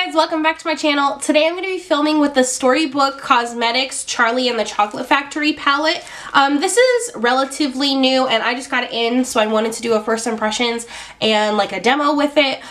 guys, welcome back to my channel. Today I'm going to be filming with the Storybook Cosmetics Charlie and the Chocolate Factory palette. This is relatively new and I just got it in, so I wanted to do a first impressions and like a demo with it.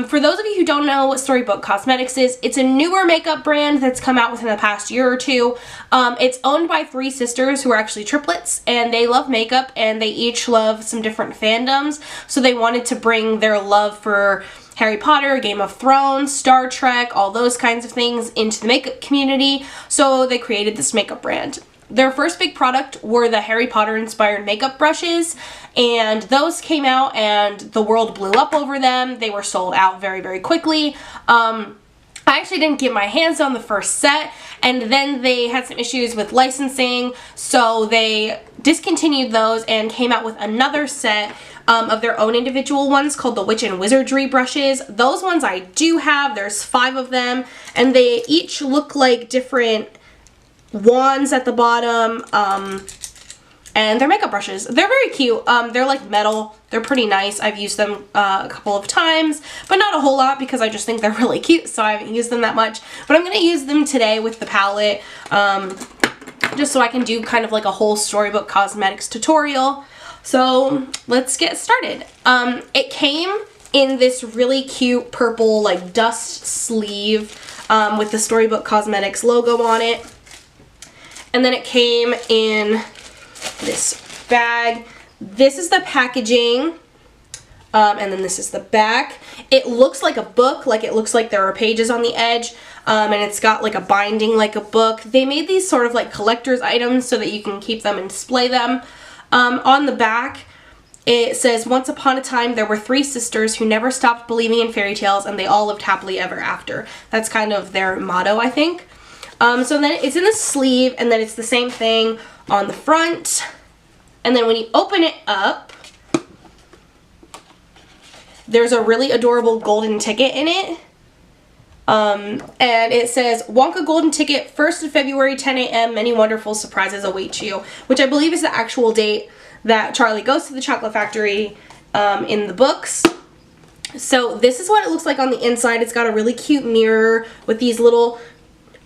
For those of you who don't know what Storybook Cosmetics is, it's a newer makeup brand that's come out within the past year or two. It's owned by three sisters who are actually triplets, and they love makeup and they each love some different fandoms, so they wanted to bring their love for Harry Potter, Game of Thrones, Star Trek, all those kinds of things into the makeup community, so they created this makeup brand. Their first big product were the Harry Potter inspired makeup brushes, and those came out and the world blew up over them. They were sold out very, very quickly. I actually didn't get my hands on the first set, and then they had some issues with licensing, so they discontinued those and came out with another set of their own individual ones called the Witch and Wizardry brushes. Those ones I do have. There's 5 of them, and they each look like different wands at the bottom, and they're makeup brushes. They're very cute. They're like metal. They're pretty nice. I've used them a couple of times, but not a whole lot because I just think they're really cute, so I haven't used them that much. But I'm going to use them today with the palette, just so I can do kind of like a whole Storybook Cosmetics tutorial. So let's get started. It came in this really cute purple like dust sleeve with the Storybook Cosmetics logo on it. And then it came in this bag. This is the packaging, and then this is the back. It looks like a book, like it looks like there are pages on the edge, and it's got like a binding like a book. They made these sort of like collector's items so that you can keep them and display them. On the back, it says, "Once upon a time, there were 3 sisters who never stopped believing in fairy tales, and they all lived happily ever after." That's kind of their motto, I think. So then it's in the sleeve, and then it's the same thing on the front. And then when you open it up, there's a really adorable golden ticket in it. And it says, "Wonka Golden Ticket, 1st of February, 10 a.m. Many wonderful surprises await you," which I believe is the actual date that Charlie goes to the chocolate factory in the books. So this is what it looks like on the inside. It's got a really cute mirror with these little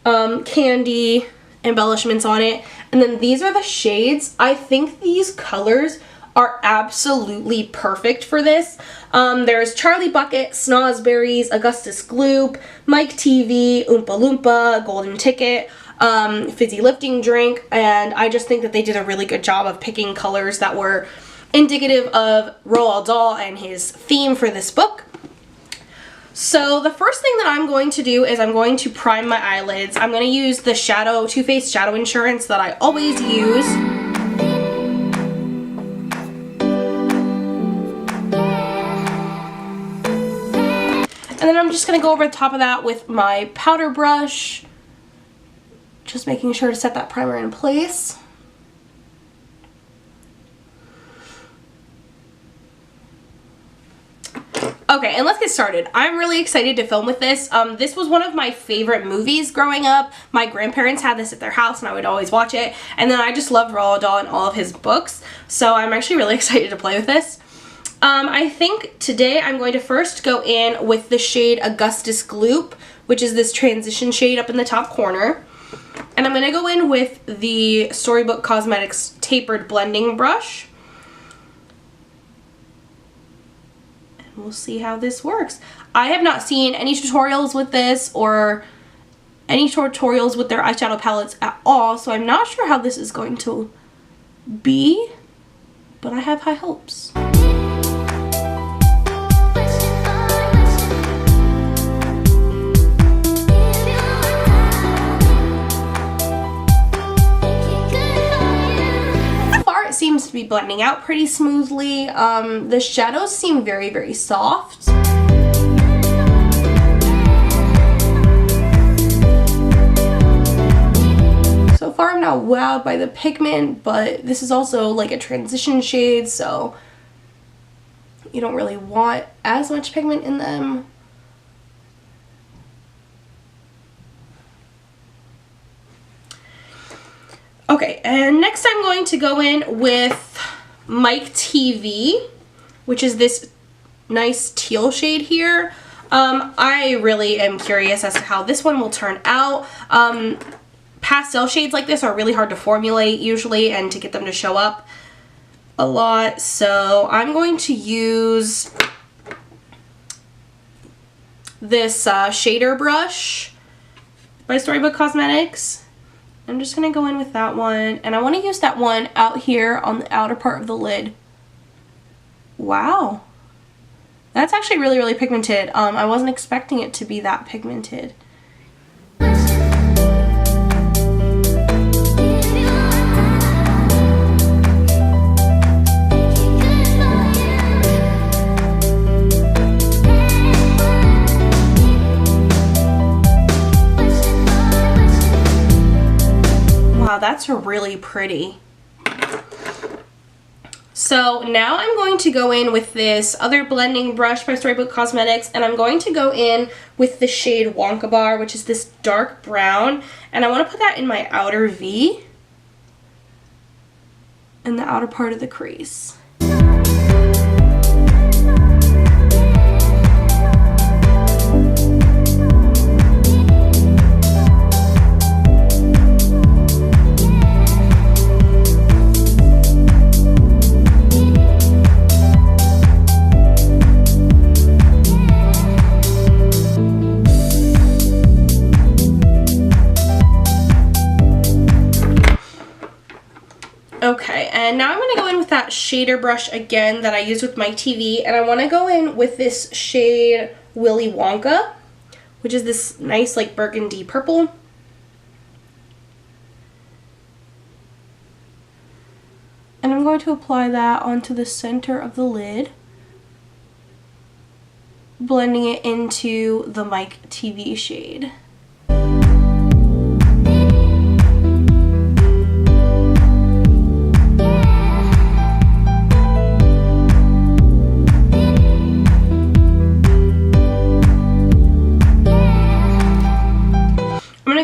candy embellishments on it. And then these are the shades. I think these colors are absolutely perfect for this. There's Charlie Bucket, Snozberries, Augustus Gloop, Mike TV, Oompa Loompa, Golden Ticket, Fizzy Lifting Drink, and I just think that they did a really good job of picking colors that were indicative of Roald Dahl and his theme for this book. So the first thing that I'm going to do is I'm going to prime my eyelids. I'm going to use the Too Faced Shadow Insurance that I always use. And then I'm just going to go over the top of that with my powder brush, just making sure to set that primer in place. Okay, and let's get started. I'm really excited to film with this. This was one of my favorite movies growing up. My grandparents had this at their house and I would always watch it. And then I just loved Roald Dahl and all of his books. So I'm actually really excited to play with this. I think today I'm going to first go in with the shade Augustus Gloop, which is this transition shade up in the top corner. And I'm going to go in with the Storybook Cosmetics Tapered Blending Brush. We'll see how this works. I have not seen any tutorials with this or any tutorials with their eyeshadow palettes at all, so I'm not sure how this is going to be, but I have high hopes. Seems to be blending out pretty smoothly. The shadows seem very, very soft. So far I'm not wowed by the pigment, but this is also like a transition shade, so you don't really want as much pigment in them. Okay, and next I'm going to go in with Mike TV, which is this nice teal shade here. I really am curious as to how this one will turn out. Pastel shades like this are really hard to formulate usually and to get them to show up a lot. So I'm going to use this shader brush by Storybook Cosmetics. I'm just going to go in with that one, and I want to use that one out here on the outer part of the lid. Wow. That's actually really, really pigmented. I wasn't expecting it to be that pigmented. Wow, that's really pretty. So now I'm going to go in with this other blending brush by Storybook Cosmetics, and I'm going to go in with the shade Wonka Bar, which is this dark brown, and I want to put that in my outer V in the outer part of the crease. Okay, and now I'm going to go in with that shader brush again that I used with my TV, and I want to go in with this shade Willy Wonka, which is this nice like burgundy purple. And I'm going to apply that onto the center of the lid, blending it into the Mike TV shade.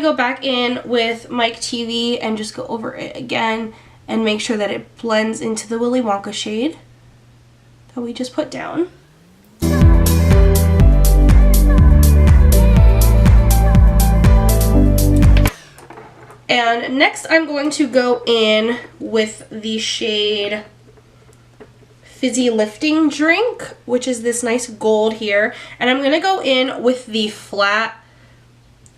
Go back in with Mike TV and just go over it again and make sure that it blends into the Willy Wonka shade that we just put down. And next I'm going to go in with the shade Fizzy Lifting Drink, which is this nice gold here, and I'm going to go in with the flat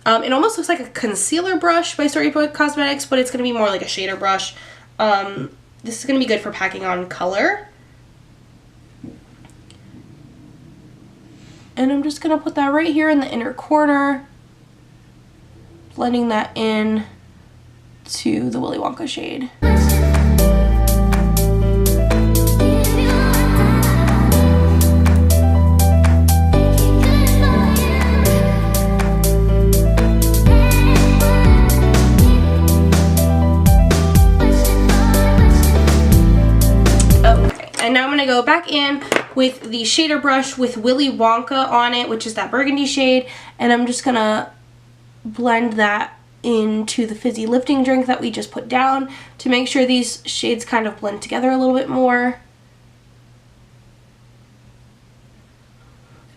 it almost looks like a concealer brush by Storybook Cosmetics, but it's going to be more like a shader brush. This is going to be good for packing on color. And I'm just going to put that right here in the inner corner, blending that in to the Willy Wonka shade. And now I'm going to go back in with the shader brush with Willy Wonka on it, which is that burgundy shade, and I'm just going to blend that into the Fizzy Lifting Drink that we just put down to make sure these shades kind of blend together a little bit more.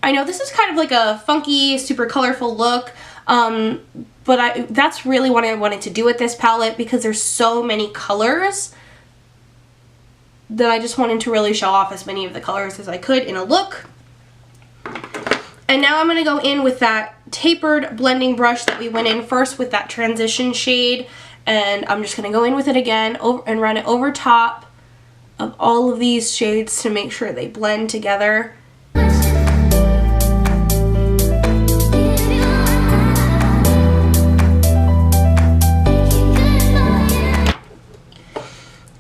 I know this is kind of like a funky, super colorful look, but that's really what I wanted to do with this palette because there's so many colors that I just wanted to really show off as many of the colors as I could in a look. And now I'm going to go in with that tapered blending brush that we went in first with that transition shade, and I'm just going to go in with it again and run it over top of all of these shades to make sure they blend together.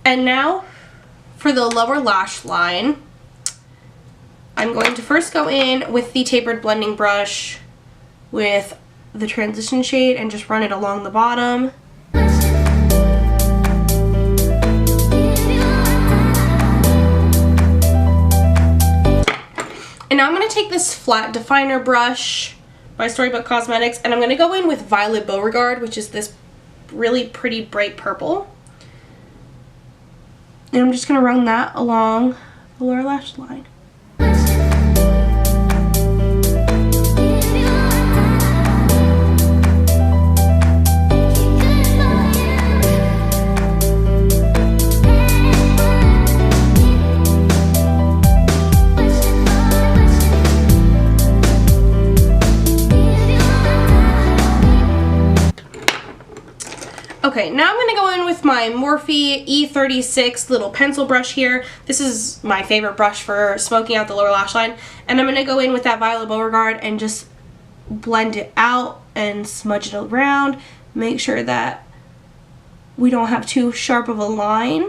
And now for the lower lash line, I'm going to first go in with the tapered blending brush with the transition shade and just run it along the bottom. And now I'm going to take this flat definer brush by Storybook Cosmetics, and I'm going to go in with Violet Beauregard, which is this really pretty bright purple. And I'm just going to run that along the lower lash line. And Okay, now I'm going to go in with my Morphe E36 little pencil brush here. This is my favorite brush for smoking out the lower lash line. And I'm going to go in with that Violet Beauregard and just blend it out and smudge it around. Make sure that we don't have too sharp of a line.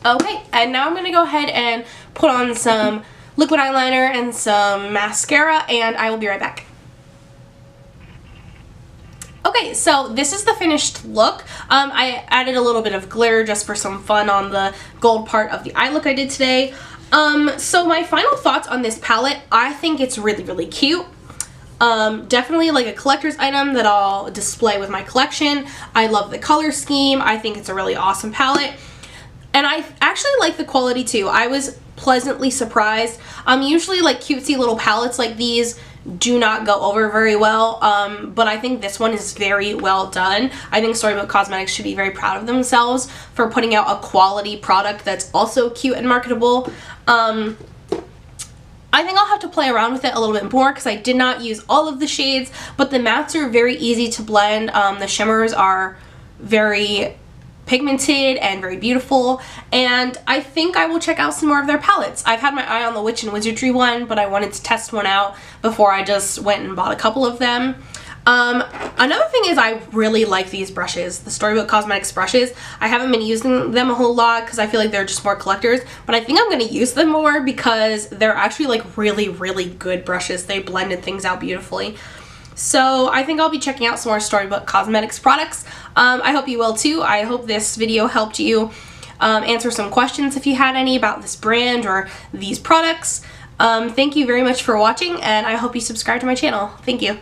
Okay, and now I'm going to go ahead and put on some liquid eyeliner and some mascara, and I will be right back. Okay, so this is the finished look. I added a little bit of glitter just for some fun on the gold part of the eye look I did today. So my final thoughts on this palette, I think it's really, really cute. Definitely like a collector's item that I'll display with my collection. I love the color scheme. I think it's a really awesome palette. And I actually like the quality too. I was pleasantly surprised. Usually like cutesy little palettes like these do not go over very well, but I think this one is very well done. I think Storybook Cosmetics should be very proud of themselves for putting out a quality product that's also cute and marketable. I think I'll have to play around with it a little bit more because I did not use all of the shades, but the mattes are very easy to blend. The shimmers are very pigmented and very beautiful, and I think I will check out some more of their palettes. I've had my eye on the Witch and Wizardry one, but I wanted to test one out before I just went and bought a couple of them. Another thing is I really like these brushes, the Storybook Cosmetics brushes. I haven't been using them a whole lot because I feel like they're just more collectors, but I think I'm going to use them more because they're actually like really, really good brushes. They blended things out beautifully. So I think I'll be checking out some more Storybook Cosmetics products. I hope you will too. I hope this video helped you answer some questions if you had any about this brand or these products. Thank you very much for watching, and I hope you subscribe to my channel. Thank you.